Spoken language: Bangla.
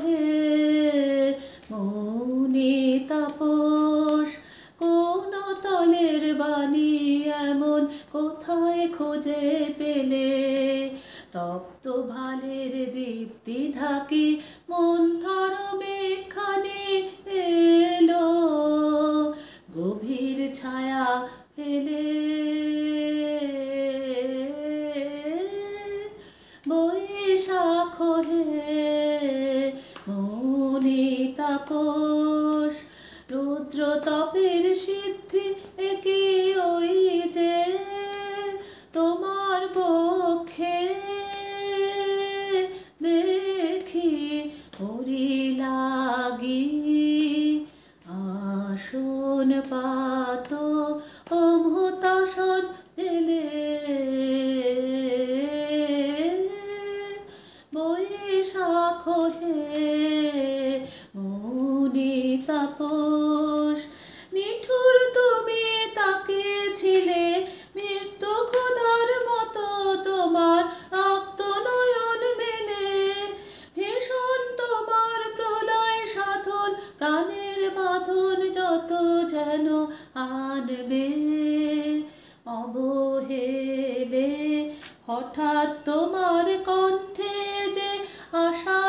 হে মৌনি তাপস, কোন তলের বাণী এমন কোথায় খুঁজে পেলে? তপ্ত ভালের দীপ্তি ঢাকি মন্থর মেঘখানি এলো, গভীর ছায়া ফেলে। বৈশাখ হে মৌনি তাপস, রুদ্র তপের সিদ্ধি একি ওই যে তোমার পক্ষে দেখি হরি লাগি। আসন পাত অমৃতাসন দিলে, বৈশাখ হে মৌনি তাপস। নিঠুর তুমি তাকিয়েছিলে মৃত্যু ক্ষুধার মতো, তোমার রক্ত নয়ন মেলে। ভীষণ তোমার প্রলয় সাধন, প্রাণের বাঁধন যত যেন আনবে অবহেলে। হঠাৎ তোমার কণ্ঠে যে আশা